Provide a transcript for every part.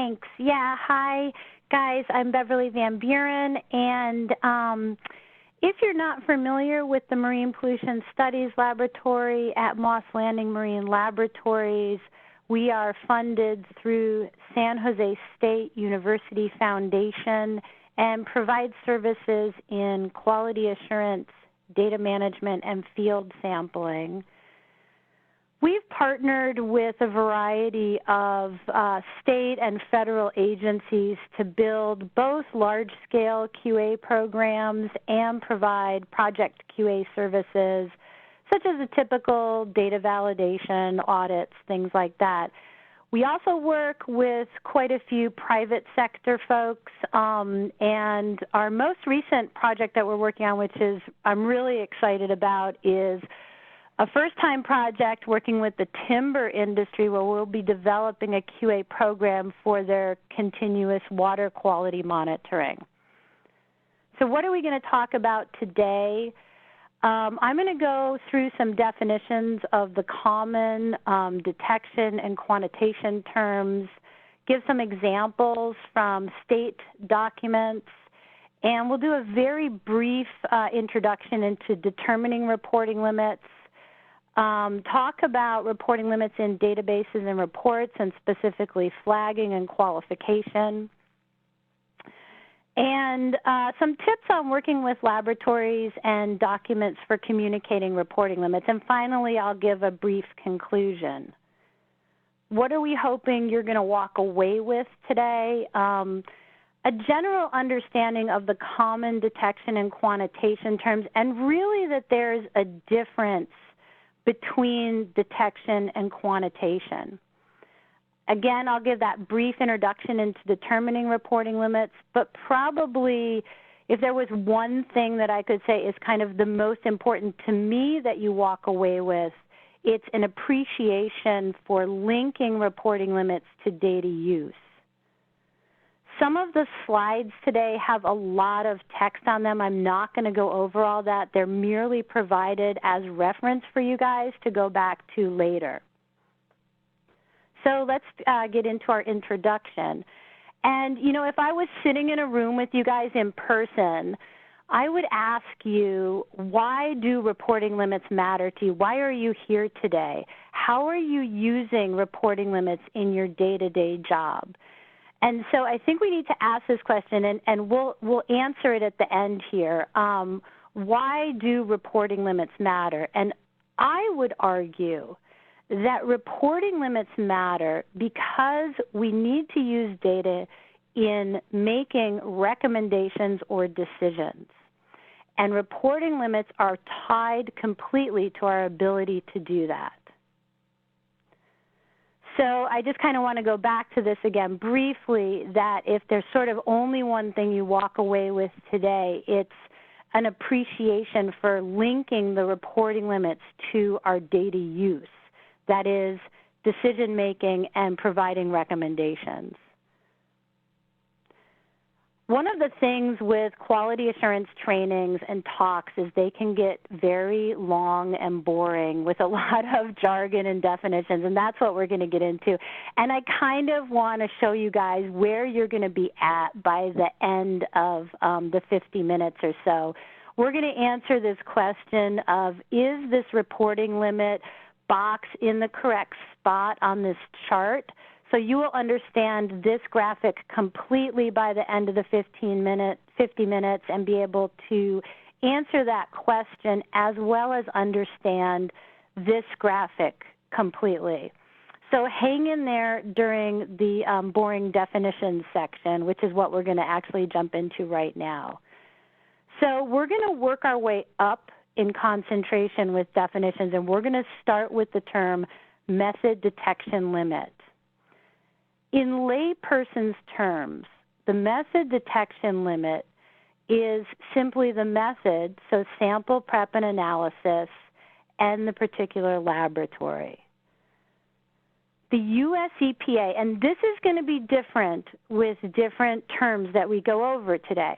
Thanks. Yeah, hi, guys. I'm Beverly Van Buren, and if you're not familiar with the Marine Pollution Studies Laboratory at Moss Landing Marine Laboratories, we are funded through San Jose State University Foundation and provide services in quality assurance, data management, and field sampling. We've partnered with a variety of state and federal agencies to build both large-scale QA programs and provide project QA services, such as a typical data validation, audits, things like that. We also work with quite a few private sector folks, and our most recent project that we're working on, which is I'm really excited about, is a first-time project working with the timber industry where we'll be developing a QA program for their continuous water quality monitoring. So what are we going to talk about today? I'm going to go through some definitions of the common detection and quantitation terms, give some examples from state documents, and we'll do a very brief introduction into determining reporting limits, talk about reporting limits in databases and reports, and specifically flagging and qualification, and some tips on working with laboratories and documents for communicating reporting limits. And finally, I'll give a brief conclusion. What are we hoping you're going to walk away with today? A general understanding of the common detection and quantitation terms, and really that there's a difference between detection and quantitation. Again, I'll give that brief introduction into determining reporting limits, but probably if there was one thing that I could say is kind of the most important to me that you walk away with, it's an appreciation for linking reporting limits to data use. Some of the slides today have a lot of text on them. I'm not going to go over all that. They're merely provided as reference for you guys to go back to later. So let's get into our introduction. And, you know, if I was sitting in a room with you guys in person, I would ask you, why do reporting limits matter to you? Why are you here today? How are you using reporting limits in your day-to-day job? And so I think we need to ask this question, and we'll answer it at the end here. Why do reporting limits matter? And I would argue that reporting limits matter because we need to use data in making recommendations or decisions. And reporting limits are tied completely to our ability to do that. So I just kind of want to go back to this again briefly, that if there's sort of only one thing you walk away with today, it's an appreciation for linking the reporting limits to our data use, that is, decision-making and providing recommendations. One of the things with quality assurance trainings and talks is they can get very long and boring with a lot of jargon and definitions, and that's what we're going to get into. And I kind of want to show you guys where you're going to be at by the end of the 50 minutes or so. We're going to answer this question of, is this reporting limit box in the correct spot on this chart? So you will understand this graphic completely by the end of the 50 minutes and be able to answer that question as well as understand this graphic completely. So hang in there during the boring definitions section, which is what we're going to actually jump into right now. So we're going to work our way up in concentration with definitions, and we're going to start with the term method detection limit. In layperson's terms, the method detection limit is simply the method, so sample prep and analysis, and the particular laboratory. The U.S. EPA, and this is going to be different with different terms that we go over today.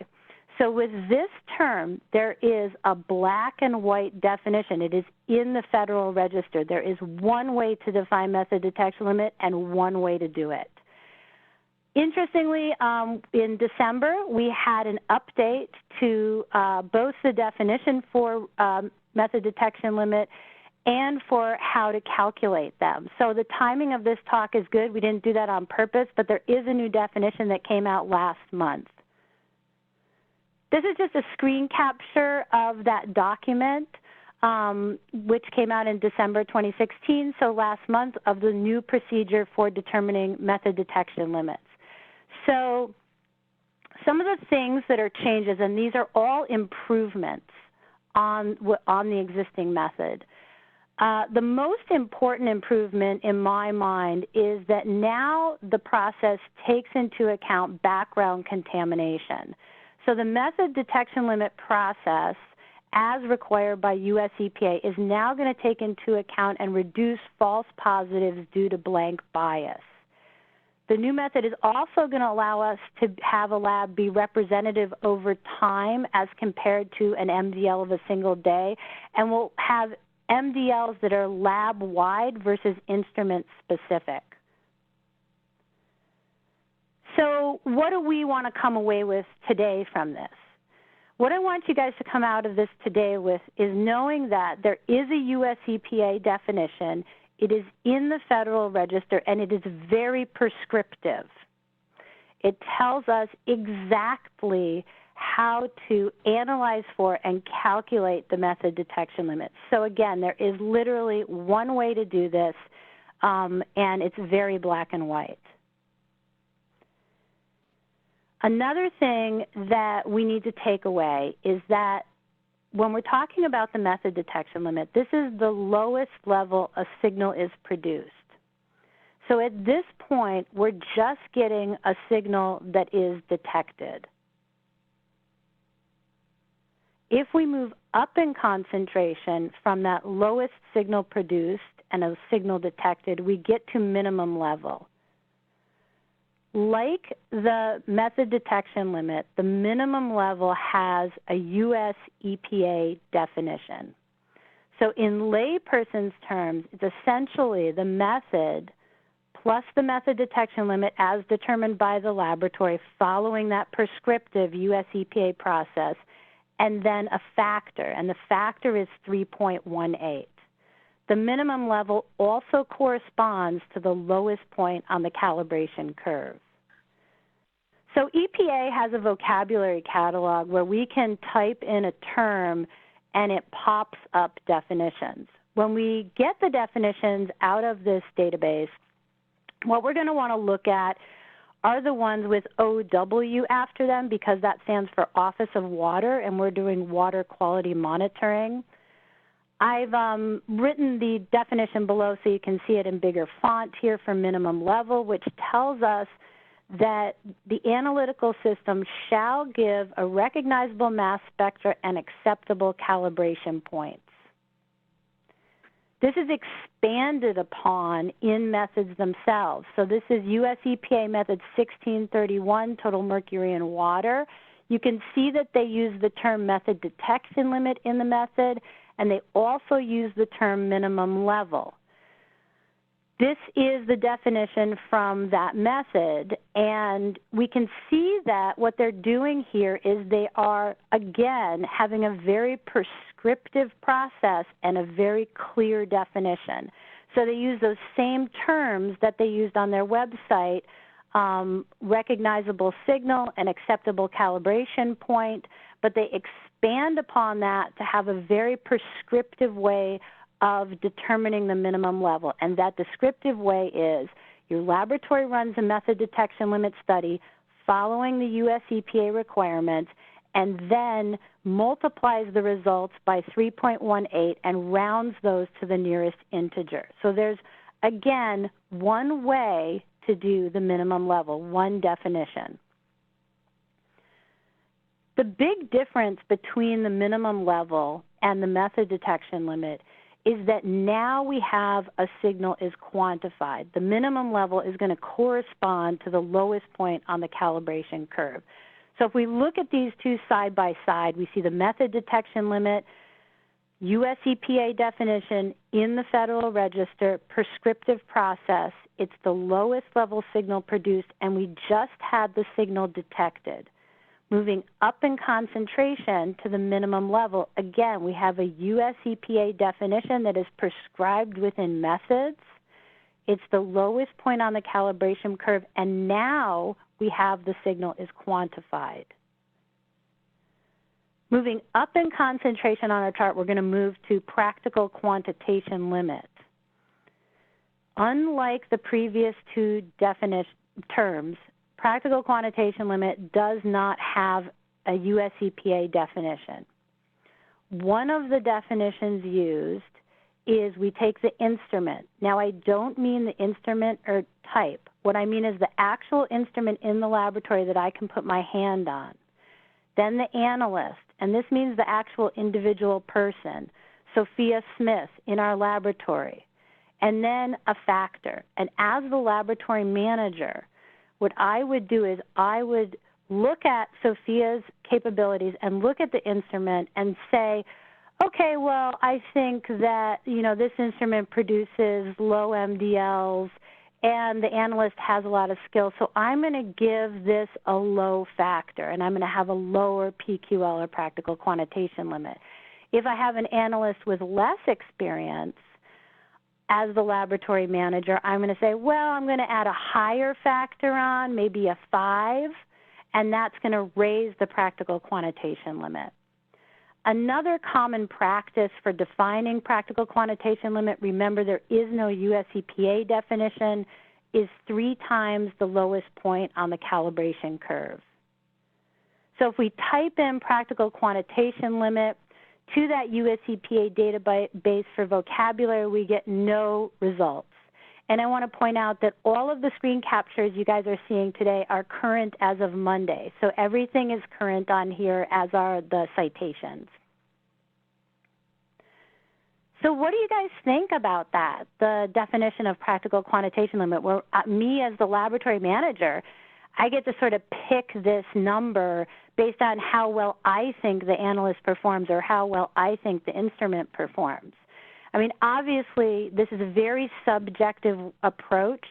So with this term, there is a black and white definition. It is in the Federal Register. There is one way to define method detection limit and one way to do it. Interestingly, in December, we had an update to both the definition for method detection limit and for how to calculate them. So the timing of this talk is good. We didn't do that on purpose, but there is a new definition that came out last month. This is just a screen capture of that document, which came out in December 2016, so last month, of the new procedure for determining method detection limits. So some of the things that are changes, and these are all improvements on the existing method. The most important improvement in my mind is that now the process takes into account background contamination. So the method detection limit process, as required by US EPA, is now going to take into account and reduce false positives due to blank bias. The new method is also going to allow us to have a lab be representative over time as compared to an MDL of a single day, and we'll have MDLs that are lab-wide versus instrument-specific. So what do we want to come away with today from this? What I want you guys to come out of this today with is knowing that there is a US EPA definition. It is in the Federal Register, and it is very prescriptive. It tells us exactly how to analyze for and calculate the method detection limits. So again, there is literally one way to do this, and it's very black and white. Another thing that we need to take away is that when we're talking about the method detection limit, this is the lowest level a signal is produced. So at this point, we're just getting a signal that is detected. If we move up in concentration from that lowest signal produced and a signal detected, we get to minimum level. Like the method detection limit, the minimum level has a US EPA definition. So in layperson's terms, it's essentially the method plus the method detection limit as determined by the laboratory following that prescriptive US EPA process, and then a factor, and the factor is 3.18. The minimum level also corresponds to the lowest point on the calibration curve. So EPA has a vocabulary catalog where we can type in a term and it pops up definitions. When we get the definitions out of this database, what we're going to want to look at are the ones with OW after them, because that stands for Office of Water, and we're doing water quality monitoring. I've written the definition below so you can see it in bigger font here for minimum level, which tells us that the analytical system shall give a recognizable mass spectra and acceptable calibration points. This is expanded upon in methods themselves. So this is US EPA method 1631, total mercury in water. You can see that they use the term method detection limit in the method, and they also use the term minimum level. This is the definition from that method, and we can see that what they're doing here is they are, again, having a very prescriptive process and a very clear definition. So they use those same terms that they used on their website, recognizable signal and acceptable calibration point, but they expand upon that to have a very prescriptive way of determining the minimum level. And that descriptive way is your laboratory runs a method detection limit study following the US EPA requirements, and then multiplies the results by 3.18 and rounds those to the nearest integer. So there's, again, one way to do the minimum level, one definition. The big difference between the minimum level and the method detection limit is that now we have a signal is quantified. The minimum level is going to correspond to the lowest point on the calibration curve. So if we look at these two side by side, we see the method detection limit US EPA definition in the Federal Register, prescriptive process. It's the lowest level signal produced, and we just had the signal detected. Moving up in concentration to the minimum level, again, we have a US EPA definition that is prescribed within methods. It's the lowest point on the calibration curve, and now we have the signal is quantified. Moving up in concentration on our chart, we're going to move to practical quantitation limit. Unlike the previous two terms, practical quantitation limit does not have a US EPA definition. One of the definitions used is we take the instrument. Now, I don't mean the instrument or type. What I mean is the actual instrument in the laboratory that I can put my hand on. Then the analyst, and this means the actual individual person, Sophia Smith in our laboratory, and then a factor. And as the laboratory manager, what I would do is I would look at Sophia's capabilities and look at the instrument and say, okay, well, I think that, this instrument produces low MDLs and the analyst has a lot of skill, so I'm going to give this a low factor and I'm going to have a lower PQL or practical quantitation limit. If I have an analyst with less experience, as the laboratory manager, I'm going to say, well, I'm going to add a higher factor on, maybe a 5, and that's going to raise the practical quantitation limit. Another common practice for defining practical quantitation limit, remember there is no US EPA definition, is 3 times the lowest point on the calibration curve. So if we type in practical quantitation limit, to that US EPA database for vocabulary, we get no results. And I want to point out that all of the screen captures you guys are seeing today are current as of Monday. So everything is current on here, as are the citations. So what do you guys think about that, the definition of practical quantitation limit, where me as the laboratory manager, I get to sort of pick this number based on how well I think the analyst performs or how well I think the instrument performs. I mean, obviously, this is a very subjective approach,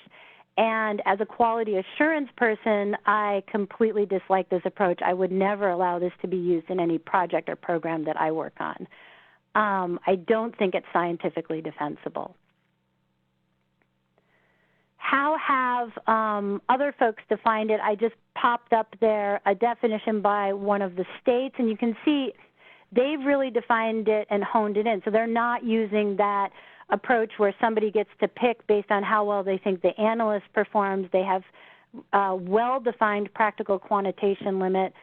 and as a quality assurance person, I completely dislike this approach. I would never allow this to be used in any project or program that I work on. I don't think it's scientifically defensible. How have other folks defined it? I just popped up there a definition by one of the states, and you can see they've really defined it and honed it in. So they're not using that approach where somebody gets to pick based on how well they think the analyst performs. They have well-defined practical quantitation limit.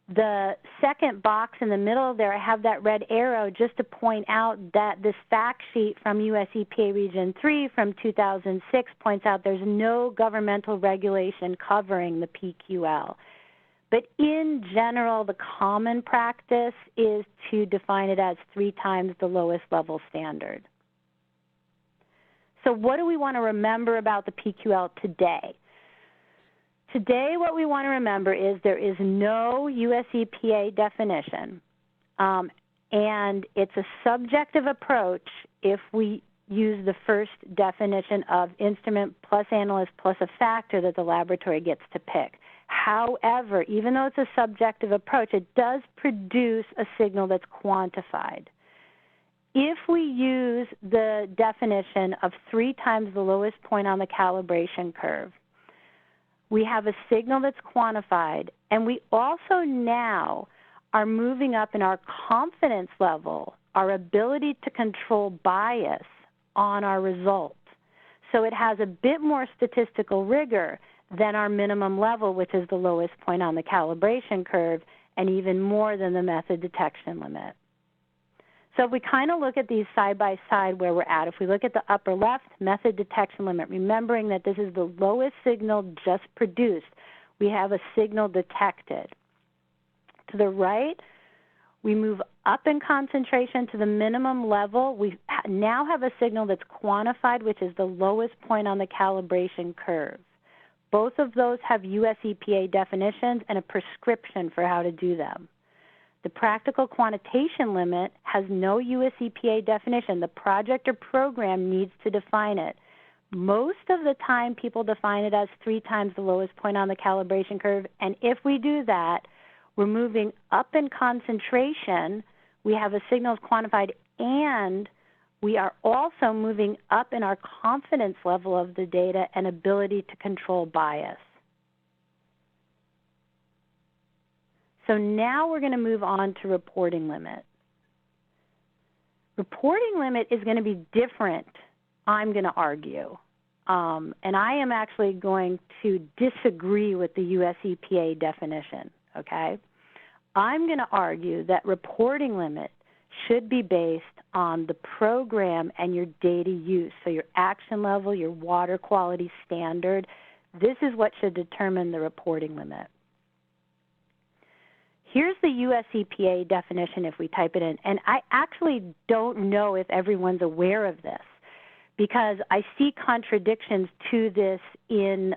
The second box in the middle there, I have that red arrow just to point out that this fact sheet from US EPA Region 3 from 2006 points out there's no governmental regulation covering the PQL. But in general, the common practice is to define it as 3 times the lowest level standard. So what do we want to remember about the PQL today? Today, what we want to remember is there is no US EPA definition, and it's a subjective approach if we use the first definition of instrument plus analyst plus a factor that the laboratory gets to pick. However, even though it's a subjective approach, it does produce a signal that's quantified. If we use the definition of 3 times the lowest point on the calibration curve, we have a signal that's quantified, and we also now are moving up in our confidence level, our ability to control bias on our result. So it has a bit more statistical rigor than our minimum level, which is the lowest point on the calibration curve, and even more than the method detection limit. So if we kind of look at these side by side where we're at, if we look at the upper left, method detection limit, remembering that this is the lowest signal just produced, we have a signal detected. To the right, we move up in concentration to the minimum level. We now have a signal that's quantified, which is the lowest point on the calibration curve. Both of those have US EPA definitions and a prescription for how to do them. The practical quantitation limit has no U.S. EPA definition. The project or program needs to define it. Most of the time, people define it as 3 times the lowest point on the calibration curve, and if we do that, we're moving up in concentration. We have a signal quantified, and we are also moving up in our confidence level of the data and ability to control bias. So now we're going to move on to reporting limit. Reporting limit is going to be different, I'm going to argue. And I am actually going to disagree with the U.S. EPA definition, okay? I'm going to argue that reporting limit should be based on the program and your data use. So your action level, your water quality standard, this is what should determine the reporting limit. Here's the U.S. EPA definition if we type it in, and I actually don't know if everyone's aware of this because I see contradictions to this in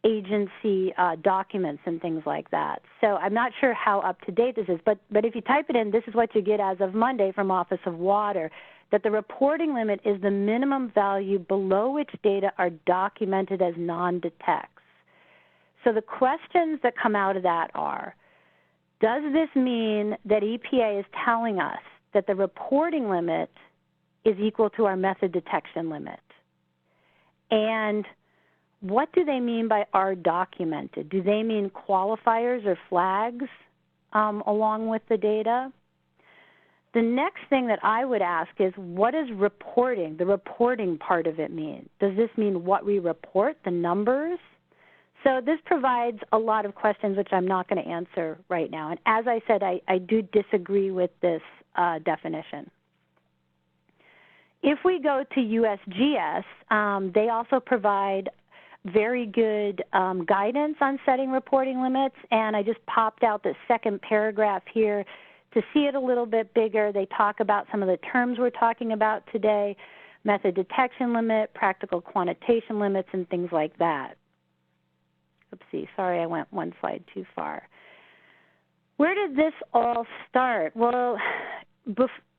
agency documents and things like that. So I'm not sure how up-to-date this is, but if you type it in, this is what you get as of Monday from Office of Water, that the reporting limit is the minimum value below which data are documented as non-detects. So the questions that come out of that are, does this mean that EPA is telling us that the reporting limit is equal to our method detection limit? And what do they mean by are documented? Do they mean qualifiers or flags along with the data? The next thing that I would ask is, what does reporting, the reporting part of it mean? Does this mean what we report, the numbers? So this provides a lot of questions which I'm not going to answer right now. And as I said, I do disagree with this definition. If we go to USGS, they also provide very good guidance on setting reporting limits, and I just popped out the second paragraph here to see it a little bit bigger. They talk about some of the terms we're talking about today, method detection limit, practical quantitation limits, and things like that. Oopsie, sorry, I went one slide too far. Where did this all start? Well,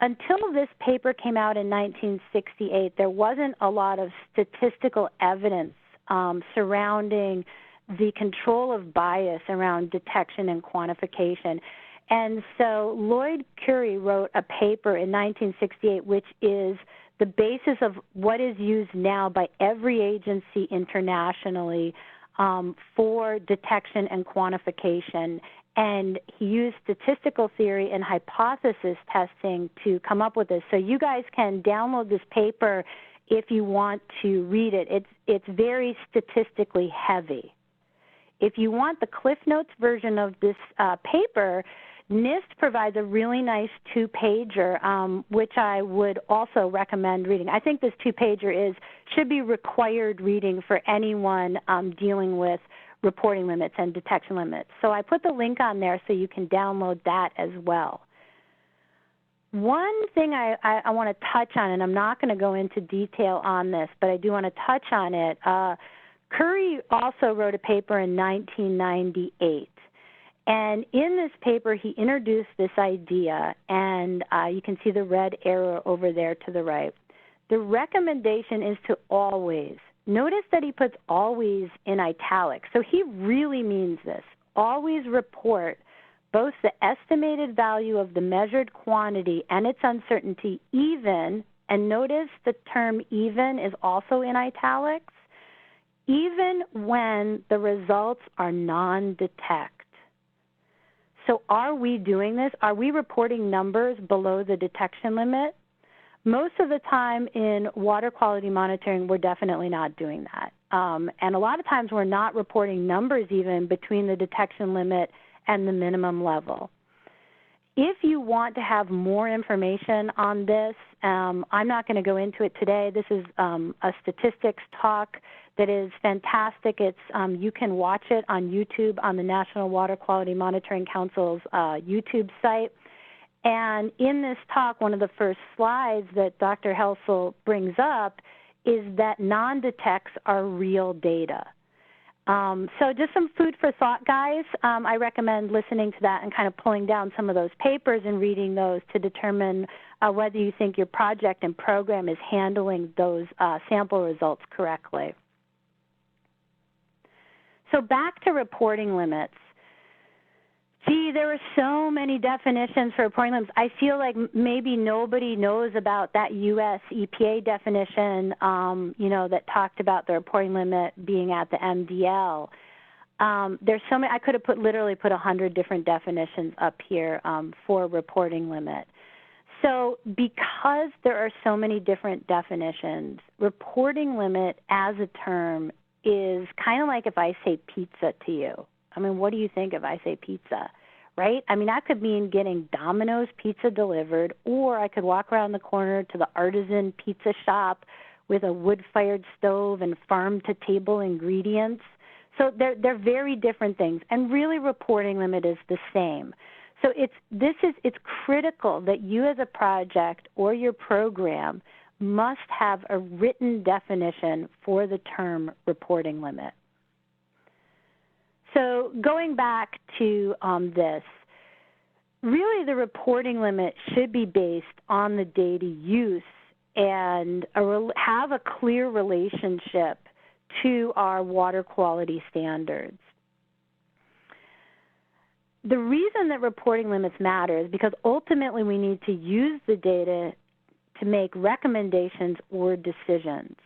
until this paper came out in 1968, there wasn't a lot of statistical evidence surrounding the control of bias around detection and quantification. And so Lloyd Curry wrote a paper in 1968, which is the basis of what is used now by every agency internationally for detection and quantification. And he used statistical theory and hypothesis testing to come up with this. So you guys can download this paper if you want to read it. It's very statistically heavy. If you want the Cliff Notes version of this paper, NIST provides a really nice 2-pager, which I would also recommend reading. I think this 2-pager should be required reading for anyone dealing with reporting limits and detection limits. So I put the link on there so you can download that as well. One thing I want to touch on, and I'm not going to go into detail on this, but I do want to touch on it. Curry also wrote a paper in 1998. And in this paper, he introduced this idea, and you can see the red arrow over there to the right. The recommendation is to always. Notice that he puts always in italics. So he really means this. Always report both the estimated value of the measured quantity and its uncertainty even, and notice the term even is also in italics, even when the results are non-detect. So are we doing this? Are we reporting numbers below the detection limit? Most of the time in water quality monitoring, we're definitely not doing that. And a lot of times we're not reporting numbers even between the detection limit and the minimum level. If you want to have more information on this, I'm not going to go into it today. This is a statistics talk that is fantastic. It's you can watch it on YouTube on the National Water Quality Monitoring Council's YouTube site. And in this talk, one of the first slides that Dr. Helsel brings up is that non-detects are real data. So just some food for thought, guys. I recommend listening to that and kind of pulling down some of those papers and reading those to determine whether you think your project and program is handling those sample results correctly. So back to reporting limits. Gee, there are so many definitions for reporting limits. I feel like maybe nobody knows about that U.S. EPA definition, that talked about the reporting limit being at the MDL. There's so many. I could have literally put 100 different definitions up here for reporting limit. So because there are so many different definitions, reporting limit as a term is kind of like if I say pizza to you. I mean, what do you think if I say pizza, right? I mean, that could mean getting Domino's pizza delivered, or I could walk around the corner to the artisan pizza shop with a wood-fired stove and farm-to-table ingredients. So they're very different things, and really reporting limit is the same. So it's critical that you as a project or your program must have a written definition for the term reporting limit. So going back to this, really the reporting limit should be based on the data use and have a clear relationship to our water quality standards. The reason that reporting limits matter is because ultimately we need to use the data to make recommendations or decisions.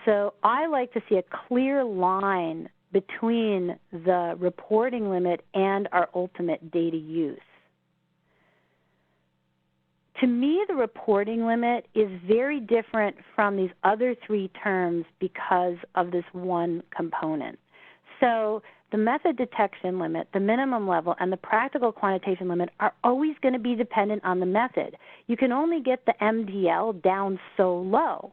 So I like to see a clear line between the reporting limit and our ultimate data use. To me, the reporting limit is very different from these other three terms because of this one component. So the method detection limit, the minimum level, and the practical quantitation limit are always going to be dependent on the method. You can only get the MDL down so low.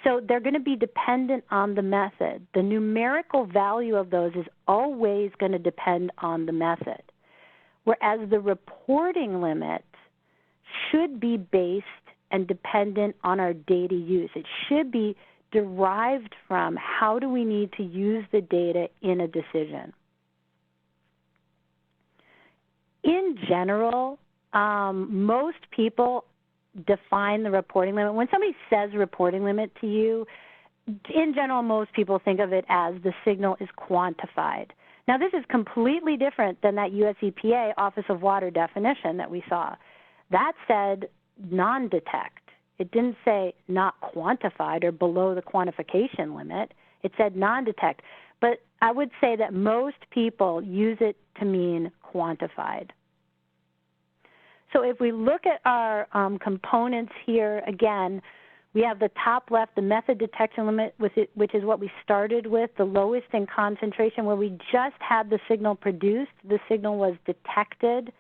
So they're going to be dependent on the method. The numerical value of those is always going to depend on the method, whereas the reporting limit should be based and dependent on our data use. It should be derived from how do we need to use the data in a decision. In general, most people define the reporting limit. When somebody says reporting limit to you, in general, most people think of it as the signal is quantified. Now, this is completely different than that US EPA Office of Water definition that we saw. That said non-detect. It didn't say not quantified or below the quantification limit. It said non-detect. But I would say that most people use it to mean quantified. So if we look at our components here, again, we have the top left, the method detection limit, which is what we started with, the lowest in concentration, where we just had the signal produced. The signal was detected.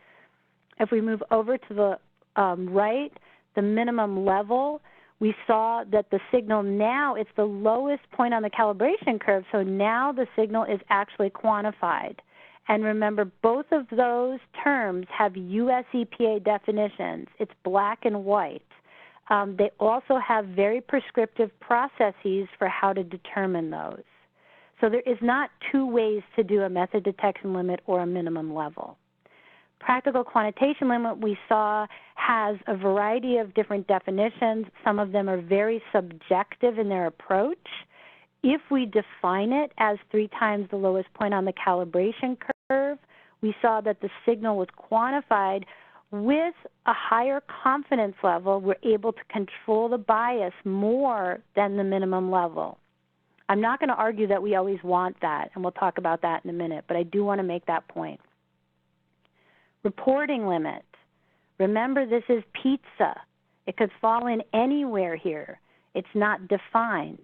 If we move over to the right, the minimum level, we saw that the signal now, it's the lowest point on the calibration curve, so now the signal is actually quantified. And remember, both of those terms have US EPA definitions. It's black and white. They also have very prescriptive processes for how to determine those. So there is not two ways to do a method detection limit or a minimum level. Practical quantitation limit we saw has a variety of different definitions. Some of them are very subjective in their approach. If we define it as 3 times the lowest point on the calibration curve, we saw that the signal was quantified. With a higher confidence level, we're able to control the bias more than the minimum level. I'm not going to argue that we always want that, and we'll talk about that in a minute, but I do want to make that point. Reporting limit. Remember, this is pizza. It could fall in anywhere here. It's not defined.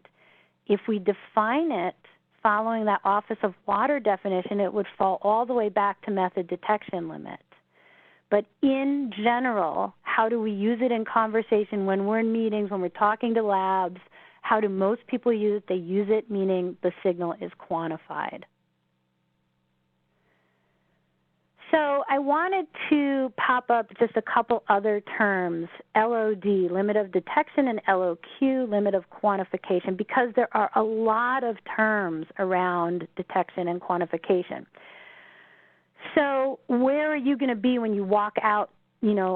If we define it following that Office of Water definition, it would fall all the way back to method detection limit. But in general, how do we use it in conversation when we're in meetings, when we're talking to labs? How do most people use it? They use it meaning the signal is quantified. So I wanted to pop up just a couple other terms, LOD, limit of detection, and LOQ, limit of quantification, because there are a lot of terms around detection and quantification. So where are you going to be when you walk out,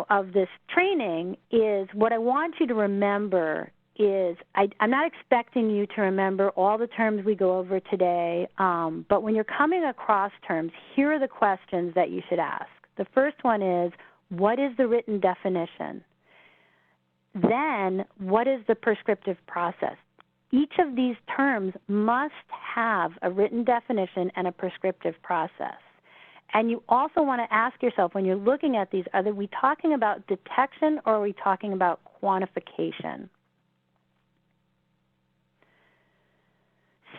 of this training is what I want you to remember is I'm not expecting you to remember all the terms we go over today, but when you're coming across terms, here are the questions that you should ask. The first one is, what is the written definition? Then, what is the prescriptive process? Each of these terms must have a written definition and a prescriptive process. And you also want to ask yourself, when you're looking at these, are we talking about detection or are we talking about quantification?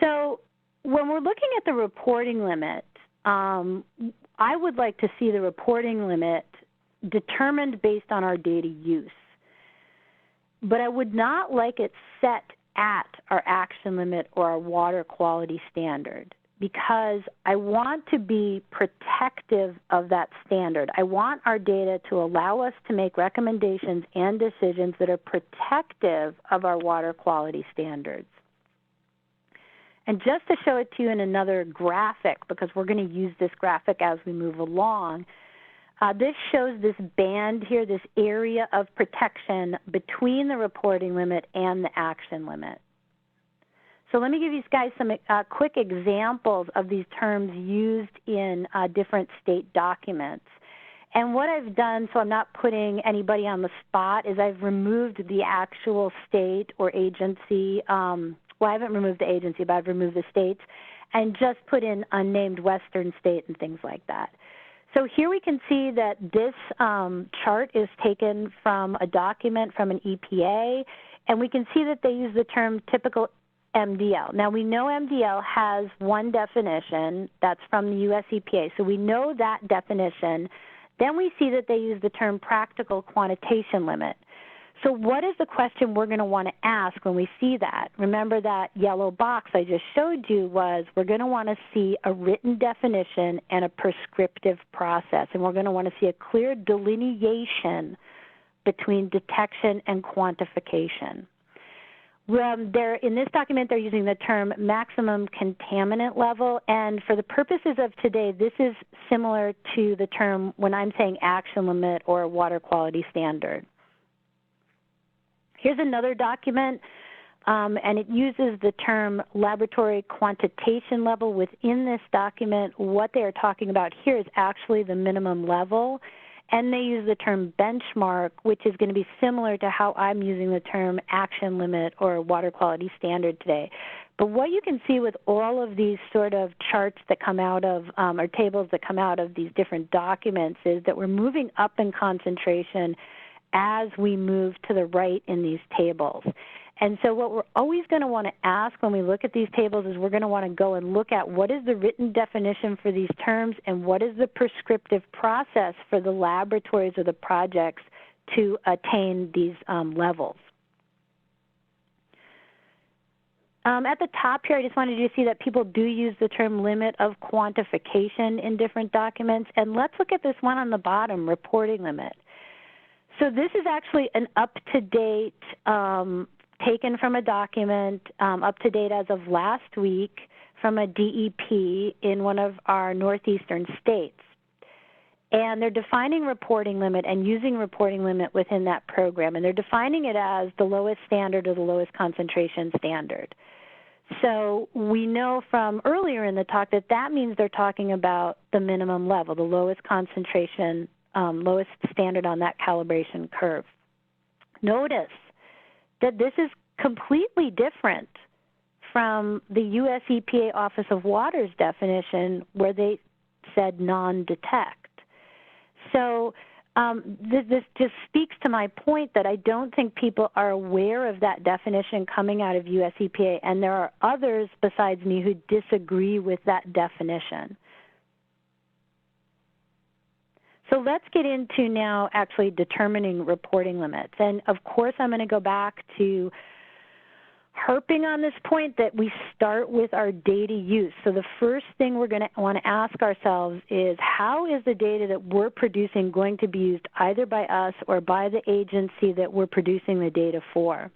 So when we're looking at the reporting limit, I would like to see the reporting limit determined based on our data use. But I would not like it set at our action limit or our water quality standard, because I want to be protective of that standard. I want our data to allow us to make recommendations and decisions that are protective of our water quality standards. And just to show it to you in another graphic, because we're going to use this graphic as we move along, this shows this band here, this area of protection between the reporting limit and the action limit. So let me give you guys some quick examples of these terms used in different state documents. And what I've done, so I'm not putting anybody on the spot, is I've removed the actual state or agency. Well, I haven't removed the agency, but I've removed the states and just put in unnamed Western state and things like that. So here we can see that this chart is taken from a document from an EPA, and we can see that they use the term typical MDL. Now, we know MDL has one definition. That's from the U.S. EPA. So we know that definition. Then we see that they use the term practical quantitation limit. So what is the question we're going to want to ask when we see that? Remember that yellow box I just showed you was we're going to want to see a written definition and a prescriptive process. And we're going to want to see a clear delineation between detection and quantification. In this document, they're using the term maximum contaminant level, and for the purposes of today, this is similar to the term when I'm saying action limit or water quality standard. Here's another document, and it uses the term laboratory quantitation level. Within this document, what they are talking about here is actually the minimum level. And they use the term benchmark, which is going to be similar to how I'm using the term action limit or water quality standard today. But what you can see with all of these sort of charts that come out of, or tables that come out of these different documents, is that we're moving up in concentration as we move to the right in these tables. And so what we're always going to want to ask when we look at these tables is we're going to want to go and look at what is the written definition for these terms and what is the prescriptive process for the laboratories or the projects to attain these levels. At the top here, I just wanted you to see that people do use the term limit of quantification in different documents. And let's look at this one on the bottom, reporting limit. So this is actually an up-to-date taken from a document up to date as of last week from a DEP in one of our northeastern states. And they're defining reporting limit and using reporting limit within that program. And they're defining it as the lowest standard or the lowest concentration standard. So we know from earlier in the talk that that means they're talking about the minimum level, the lowest concentration, lowest standard on that calibration curve. Notice that this is completely different from the U.S. EPA Office of Water's definition where they said non-detect. So this just speaks to my point that I don't think people are aware of that definition coming out of U.S. EPA, and there are others besides me who disagree with that definition. So let's get into now actually determining reporting limits. And of course I'm going to go back to harping on this point that we start with our data use. So the first thing we're going to want to ask ourselves is, how is the data that we're producing going to be used either by us or by the agency that we're producing the data for?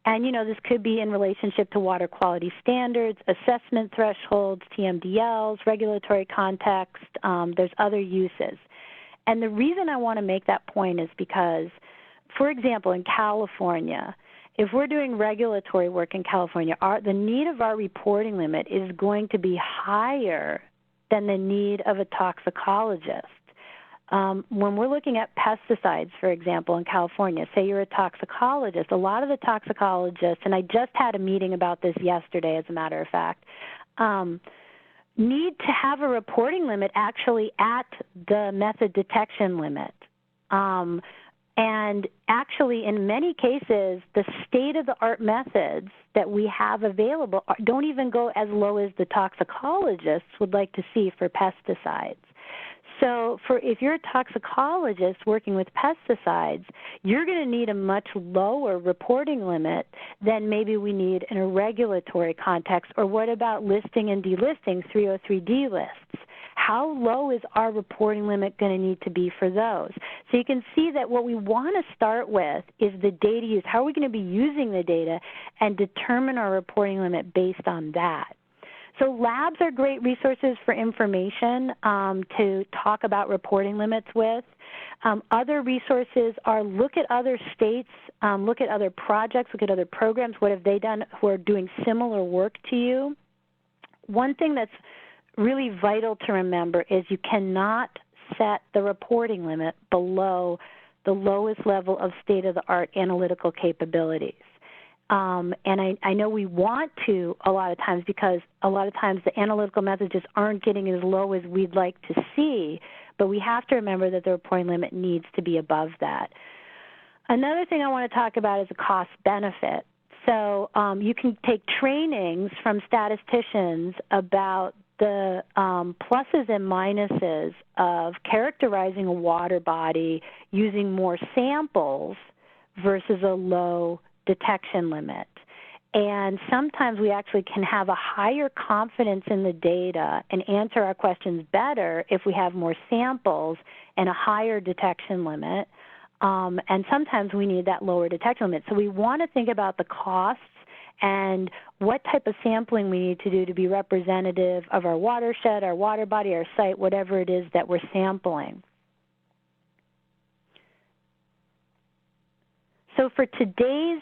And, you know, this could be in relationship to water quality standards, assessment thresholds, TMDLs, regulatory context. There's other uses. And the reason I want to make that point is because, for example, in California, if we're doing regulatory work in California, the need of our reporting limit is going to be higher than the need of a toxicologist. When we're looking at pesticides, for example, in California, say you're a toxicologist, a lot of the toxicologists, and I just had a meeting about this yesterday, as a matter of fact, need to have a reporting limit actually at the method detection limit. And actually, in many cases, the state-of-the-art methods that we have available don't even go as low as the toxicologists would like to see for pesticides. So if you're a toxicologist working with pesticides, you're going to need a much lower reporting limit than maybe we need in a regulatory context. Or what about listing and delisting 303D lists? How low is our reporting limit going to need to be for those? So you can see that what we want to start with is the data use. How are we going to be using the data and determine our reporting limit based on that? So labs are great resources for information to talk about reporting limits with. Other resources are look at other states, look at other projects, look at other programs. What have they done who are doing similar work to you? One thing that's really vital to remember is you cannot set the reporting limit below the lowest level of state-of-the-art analytical capabilities. And I know we want to a lot of times, because a lot of times the analytical methods just aren't getting as low as we'd like to see, but we have to remember that the reporting limit needs to be above that. Another thing I want to talk about is a cost benefit. So you can take trainings from statisticians about the pluses and minuses of characterizing a water body using more samples versus a low detection limit. And sometimes we actually can have a higher confidence in the data and answer our questions better if we have more samples and a higher detection limit. And sometimes we need that lower detection limit. So we want to think about the costs and what type of sampling we need to do to be representative of our watershed, our water body, our site, whatever it is that we're sampling. So for today's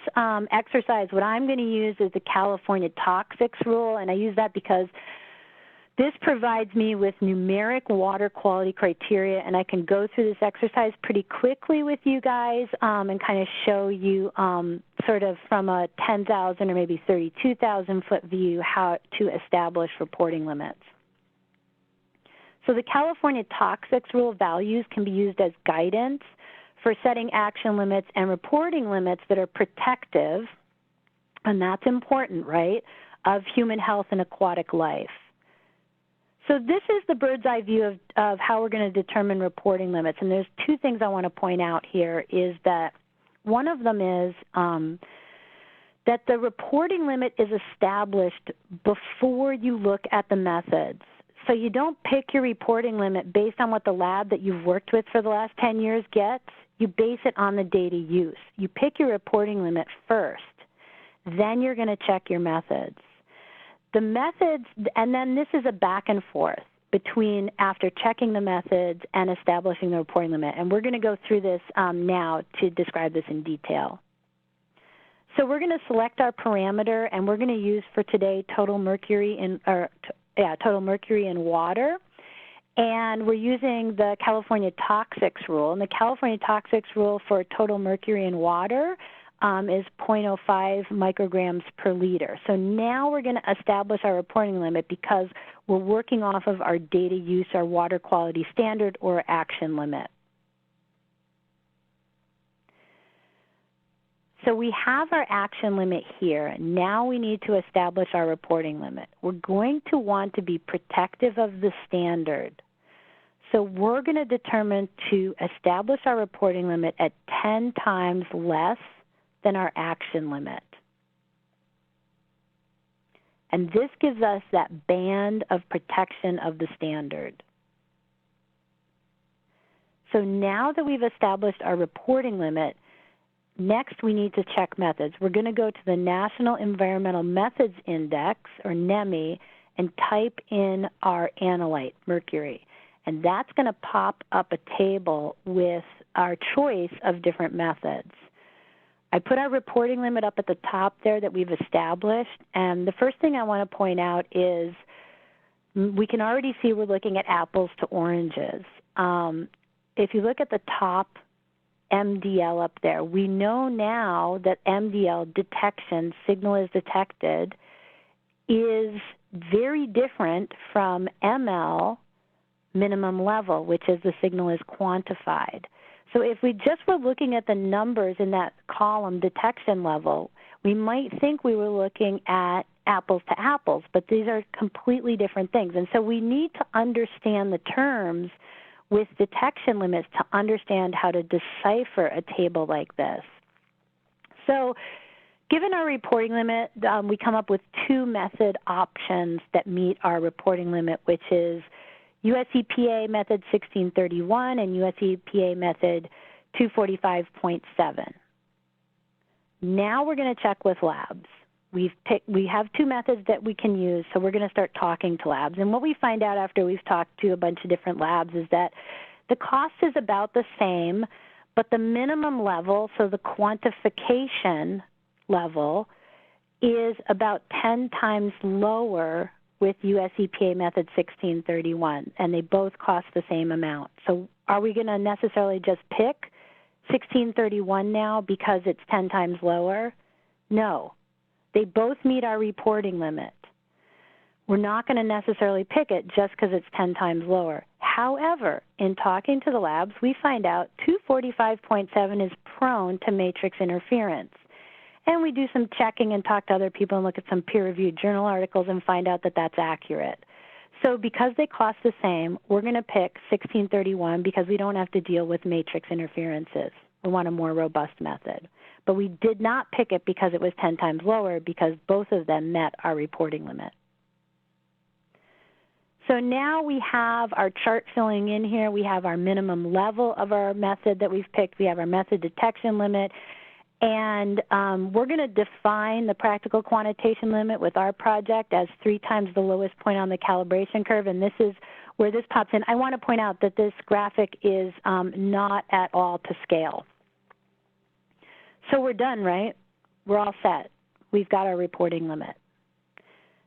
exercise, what I'm going to use is the California Toxics Rule, and I use that because this provides me with numeric water quality criteria, and I can go through this exercise pretty quickly with you guys and kind of show you sort of from a 10,000 or maybe 32,000 foot view how to establish reporting limits. So the California Toxics Rule values can be used as guidance for setting action limits and reporting limits that are protective, and that's important, right, of human health and aquatic life. So this is the bird's eye view of how we're going to determine reporting limits, and there's two things I want to point out here is that one of them is that the reporting limit is established before you look at the methods. So you don't pick your reporting limit based on what the lab that you've worked with for the last 10 years gets. You base it on the data use. You pick your reporting limit first. Then you're going to check your methods. The methods, and then this is a back and forth between after checking the methods and establishing the reporting limit. And we're going to go through this now to describe this in detail. So we're going to select our parameter, and we're going to use for today total mercury in water. And we're using the California Toxics Rule. And the California Toxics Rule for total mercury in water is 0.05 micrograms per liter. So now we're going to establish our reporting limit because we're working off of our data use, our water quality standard, or action limit. So we have our action limit here. Now we need to establish our reporting limit. We're going to want to be protective of the standard. So we're going to determine to establish our reporting limit at 10 times less than our action limit. And this gives us that band of protection of the standard. So now that we've established our reporting limit, next we need to check methods. We're going to go to the National Environmental Methods Index, or NEMI, and type in our analyte, mercury. And that's going to pop up a table with our choice of different methods. I put our reporting limit up at the top there that we've established, and the first thing I want to point out is we can already see we're looking at apples to oranges. If you look at the top MDL up there, we know now that MDL detection, signal is detected, is very different from ML, minimum level, which is the signal is quantified. So if we just were looking at the numbers in that column, detection level, we might think we were looking at apples to apples, but these are completely different things. And so we need to understand the terms with detection limits to understand how to decipher a table like this. So given our reporting limit, we come up with two method options that meet our reporting limit, which is US EPA method 1631 and US EPA method 245.7. Now we're going to check with labs. We have two methods that we can use, so we're going to start talking to labs. And what we find out after we've talked to a bunch of different labs is that the cost is about the same, but the minimum level, so the quantification level, is about 10 times lower with US EPA method 1631, and they both cost the same amount. So are we going to necessarily just pick 1631 now because it's 10 times lower? No. They both meet our reporting limit. We're not going to necessarily pick it just because it's 10 times lower. However, in talking to the labs, we find out 245.7 is prone to matrix interference. And we do some checking and talk to other people and look at some peer-reviewed journal articles and find out that that's accurate. So because they cost the same, we're going to pick 1631 because we don't have to deal with matrix interferences. We want a more robust method. But we did not pick it because it was 10 times lower because both of them met our reporting limit. So now we have our chart filling in here. We have our minimum level of our method that we've picked. We have our method detection limit. And we're going to define the practical quantitation limit with our project as 3 times the lowest point on the calibration curve. And this is where this pops in. I want to point out that this graphic is not at all to scale. So we're done, right? We're all set. We've got our reporting limit.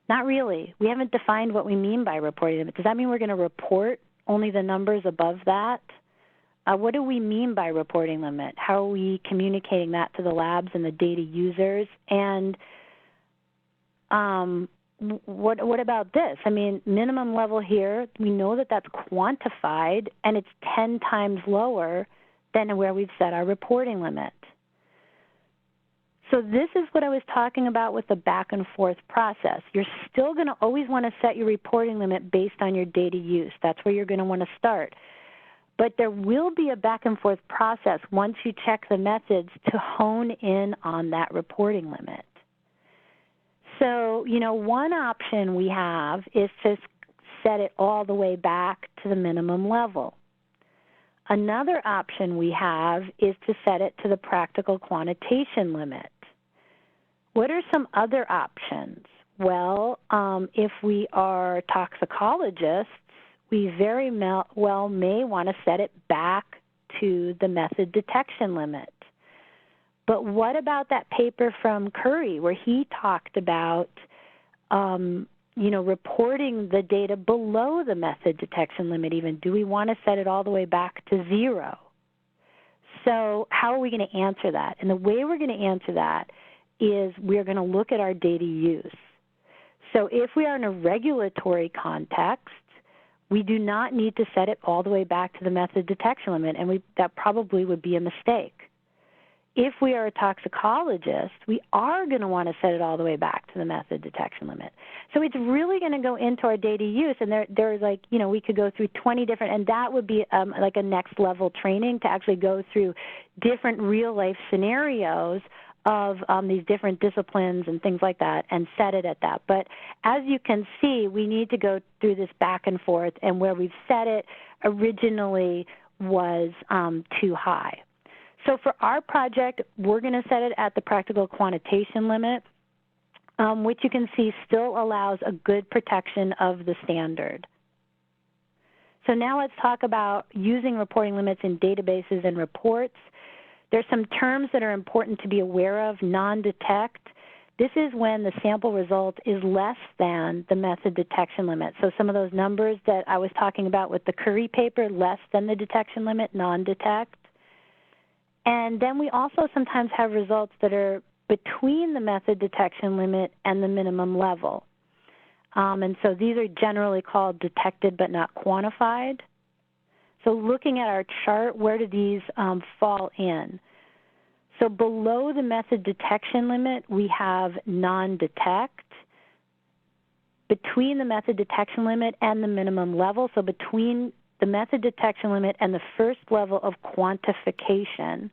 Not really. We haven't defined what we mean by reporting limit. Does that mean we're going to report only the numbers above that? What do we mean by reporting limit? How are we communicating that to the labs and the data users? And what about this? I mean, minimum level here, we know that that's quantified, and it's 10 times lower than where we've set our reporting limit. So this is what I was talking about with the back and forth process. You're still going to always want to set your reporting limit based on your data use. That's where you're going to want to start. But there will be a back and forth process once you check the methods to hone in on that reporting limit. So, one option we have is to set it all the way back to the minimum level. Another option we have is to set it to the practical quantitation limit. What are some other options? Well, if we are toxicologists, we very well may want to set it back to the method detection limit. But what about that paper from Curry where he talked about, reporting the data below the method detection limit even? Do we want to set it all the way back to 0? So how are we going to answer that? And the way we're going to answer that is we're going to look at our data use. So if we are in a regulatory context, we do not need to set it all the way back to the method detection limit, and that probably would be a mistake. If we are a toxicologist, we are going to want to set it all the way back to the method detection limit. So it's really going to go into our data use, and there's we could go through 20 different, and that would be like a next level training to actually go through different real life scenarios of these different disciplines and things like that and set it at that. But as you can see, we need to go through this back and forth, and where we've set it originally was too high. So for our project, we're going to set it at the practical quantitation limit, which you can see still allows a good protection of the standard. So now let's talk about using reporting limits in databases and reports. There's some terms that are important to be aware of. Non-detect. This is when the sample result is less than the method detection limit. So some of those numbers that I was talking about with the Curry paper, less than the detection limit, non-detect. And then we also sometimes have results that are between the method detection limit and the minimum level. And so these are generally called detected but not quantified. So looking at our chart, where do these fall in? So below the method detection limit, we have non-detect. Between the method detection limit and the minimum level, so between the method detection limit and the first level of quantification,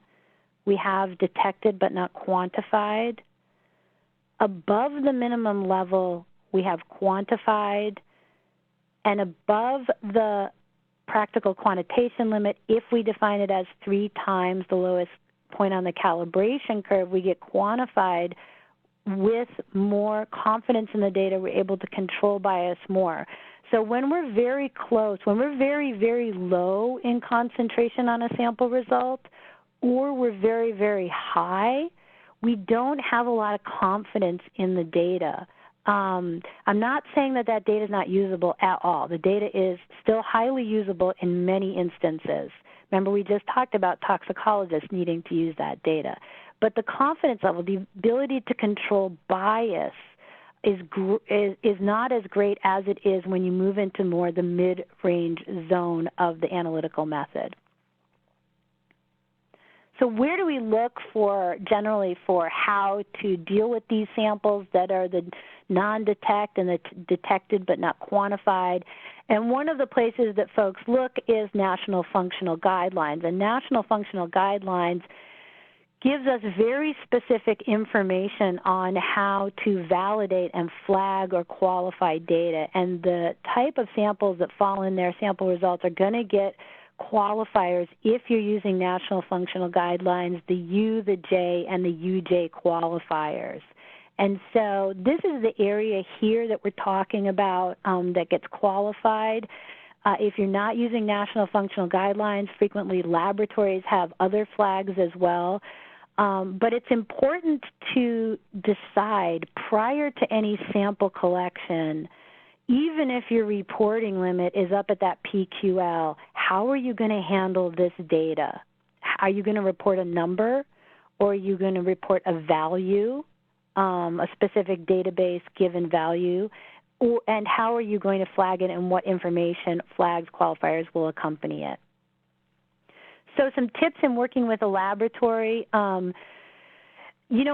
we have detected but not quantified. Above the minimum level, we have quantified. And above the practical quantitation limit, if we define it as 3 times the lowest point on the calibration curve, we get quantified with more confidence in the data. We're able to control bias more. So when we're very close, when we're very, very low in concentration on a sample result, or we're very, very high, we don't have a lot of confidence in the data. I'm not saying that that data is not usable at all. The data is still highly usable in many instances. Remember, we just talked about toxicologists needing to use that data. But the confidence level, the ability to control bias is not as great as it is when you move into more the mid-range zone of the analytical method. So where do we look for generally for how to deal with these samples that are the non-detect and the detected but not quantified? And one of the places that folks look is National Functional Guidelines. And National Functional Guidelines gives us very specific information on how to validate and flag or qualify data. And the type of samples that fall in their sample results are going to get qualifiers if you're using National Functional Guidelines, the U, the J, and the UJ qualifiers. And so this is the area here that we're talking about that gets qualified. If you're not using National Functional Guidelines, frequently laboratories have other flags as well. But it's important to decide prior to any sample collection, even if your reporting limit is up at that PQL, how are you going to handle this data? Are you going to report a number, or are you going to report a value, a specific database given value, and how are you going to flag it, and what information, flags, qualifiers will accompany it? So some tips in working with a laboratory.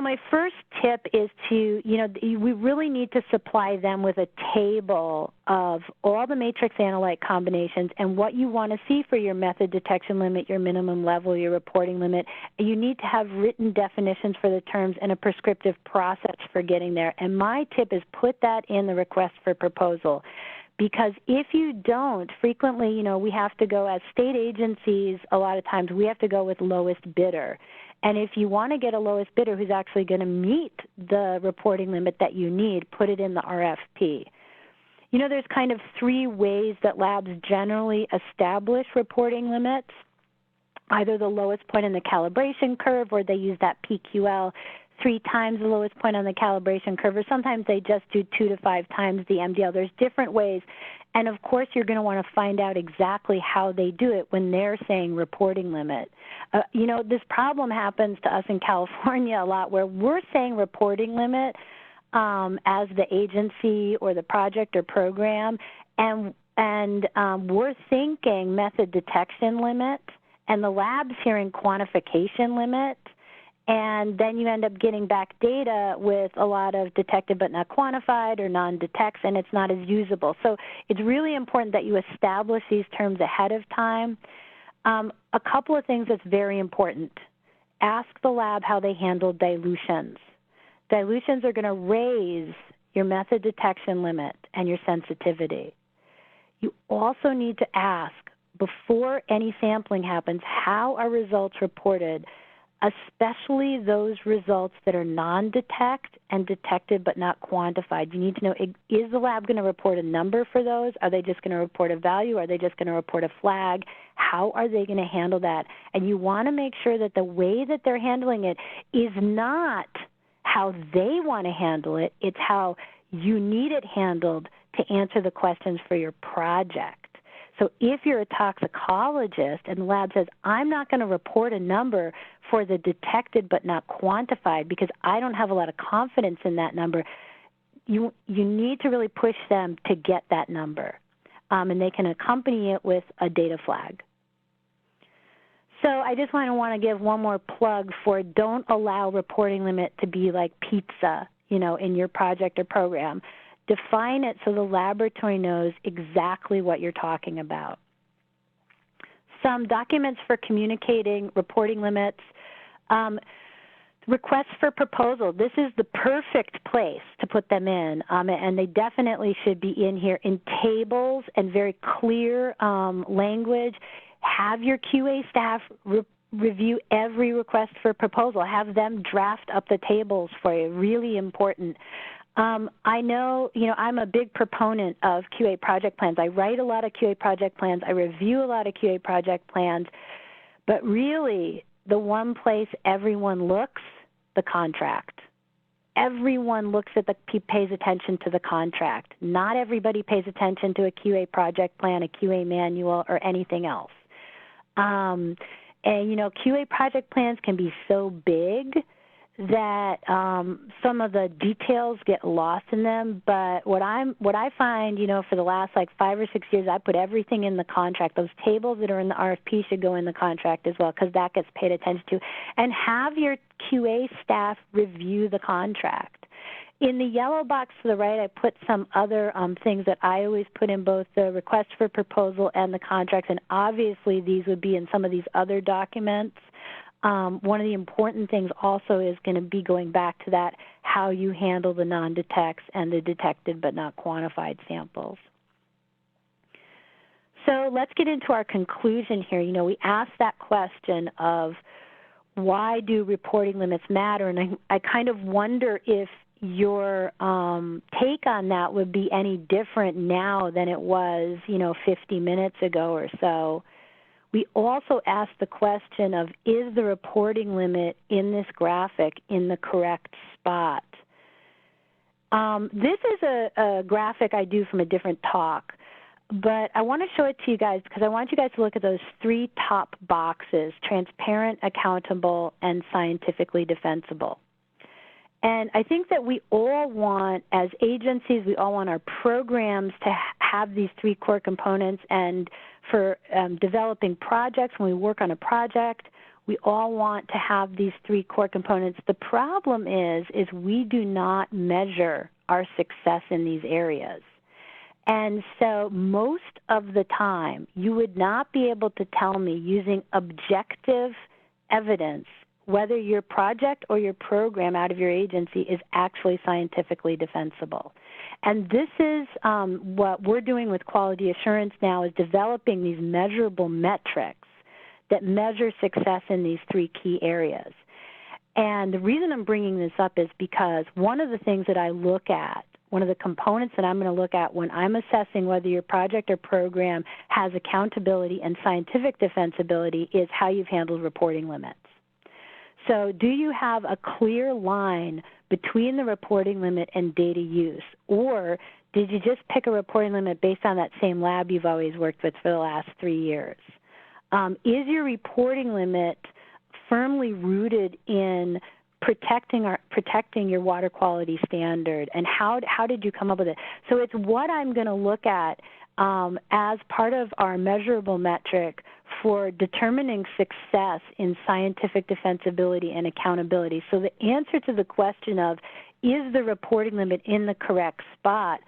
My first tip is to, we really need to supply them with a table of all the matrix analyte combinations and what you want to see for your method detection limit, your minimum level, your reporting limit. You need to have written definitions for the terms and a prescriptive process for getting there. And my tip is put that in the request for proposal. Because if you don't, frequently, we have to go as state agencies, a lot of times we have to go with lowest bidder. And if you want to get a lowest bidder who's actually going to meet the reporting limit that you need, put it in the RFP. There's kind of 3 ways that labs generally establish reporting limits. Either the lowest point in the calibration curve, or they use that PQL 3 times the lowest point on the calibration curve, or sometimes they just do 2 to 5 times the MDL. There's different ways. And, of course, you're going to want to find out exactly how they do it when they're saying reporting limit. This problem happens to us in California a lot, where we're saying reporting limit as the agency or the project or program, and we're thinking method detection limit, and the lab's hearing quantification limit. And then you end up getting back data with a lot of detected but not quantified or non-detects, and it's not as usable. So it's really important that you establish these terms ahead of time. A couple of things that's very important. ask the lab how they handled dilutions. Dilutions are going to raise your method detection limit and your sensitivity. You also need to ask, before any sampling happens, how are results reported, especially those results that are non-detect and detected but not quantified. You need to know, is the lab going to report a number for those? Are they just going to report a value? Are they just going to report a flag? How are they going to handle that? And you want to make sure that the way that they're handling it is not how they want to handle it. It's how you need it handled to answer the questions for your project. So if you're a toxicologist and the lab says, I'm not going to report a number for the detected but not quantified because I don't have a lot of confidence in that number, you need to really push them to get that number. And they can accompany it with a data flag. So I just want to give one more plug for don't allow reporting limit to be like pizza, in your project or program. Define it so the laboratory knows exactly what you're talking about. Some documents for communicating reporting limits. Requests for proposal. This is the perfect place to put them in, and they definitely should be in here in tables and very clear language. Have your QA staff review every request for proposal. Have them draft up the tables for you. Really important. I know, I'm a big proponent of QA project plans. I write a lot of QA project plans. I review a lot of QA project plans. But really, the one place everyone looks, the contract. Everyone looks at pays attention to the contract. Not everybody pays attention to a QA project plan, a QA manual, or anything else. And, QA project plans can be so big that some of the details get lost in them. But what I find, for the last 5 or 6 years, I put everything in the contract. Those tables that are in the RFP should go in the contract as well because that gets paid attention to. And have your QA staff review the contract. In the yellow box to the right, I put some other things that I always put in both the request for proposal and the contracts, and obviously these would be in some of these other documents. One of the important things also is going to be going back to that, how you handle the non-detects and the detected but not quantified samples. So let's get into our conclusion here. We asked that question of why do reporting limits matter, and I kind of wonder if your take on that would be any different now than it was, 50 minutes ago or so. We also asked the question of, is the reporting limit in this graphic in the correct spot? This is a graphic I do from a different talk, but I want to show it to you guys because I want you guys to look at those 3 top boxes: transparent, accountable, and scientifically defensible. And I think that we all want, as agencies, we all want our programs to have these 3 core components. And for developing projects, when we work on a project, we all want to have these 3 core components. The problem is we do not measure our success in these areas. And so most of the time, you would not be able to tell me using objective evidence whether your project or your program out of your agency is actually scientifically defensible. And this is what we're doing with quality assurance now, is developing these measurable metrics that measure success in these 3 key areas. And the reason I'm bringing this up is because one of the things that I look at, one of the components that I'm going to look at when I'm assessing whether your project or program has accountability and scientific defensibility is how you've handled reporting limits. So do you have a clear line between the reporting limit and data use, or did you just pick a reporting limit based on that same lab you've always worked with for the last 3 years? Is your reporting limit firmly rooted in protecting your water quality standard, and how did you come up with it? So it's what I'm going to look at as part of our measurable metric for determining success in scientific defensibility and accountability. So the answer to the question of, is the reporting limit in the correct spot,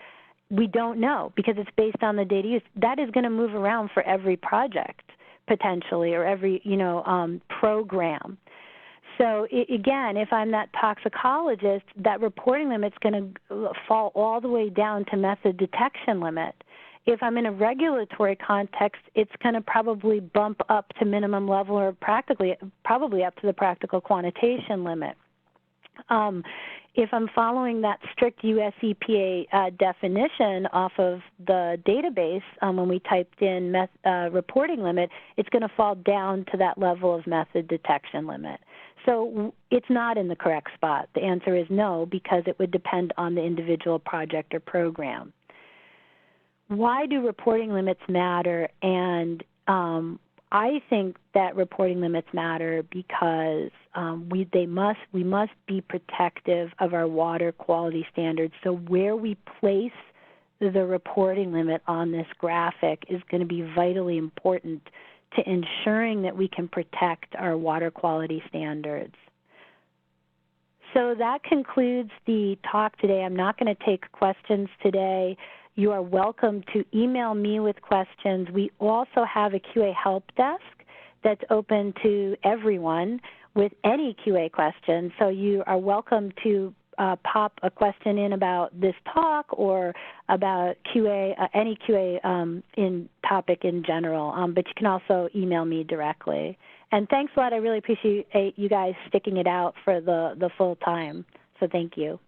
we don't know because it's based on the data use. That is going to move around for every project potentially, or every program. So again, if I'm that toxicologist, that reporting limit's going to fall all the way down to method detection limit. If I'm in a regulatory context, it's going to probably bump up to minimum level or probably up to the practical quantitation limit. If I'm following that strict US EPA definition off of the database, when we typed in reporting limit, it's going to fall down to that level of method detection limit. So it's not in the correct spot. The answer is no, because it would depend on the individual project or program. Why do reporting limits matter? And I think that reporting limits matter because we must be protective of our water quality standards. So where we place the reporting limit on this graphic is going to be vitally important to ensuring that we can protect our water quality standards. So that concludes the talk today. I'm not going to take questions today. You are welcome to email me with questions. We also have a QA help desk that's open to everyone with any QA questions. So you are welcome to pop a question in about this talk or about QA, any QA in topic in general. But you can also email me directly. And thanks a lot. I really appreciate you guys sticking it out for the full time. So thank you.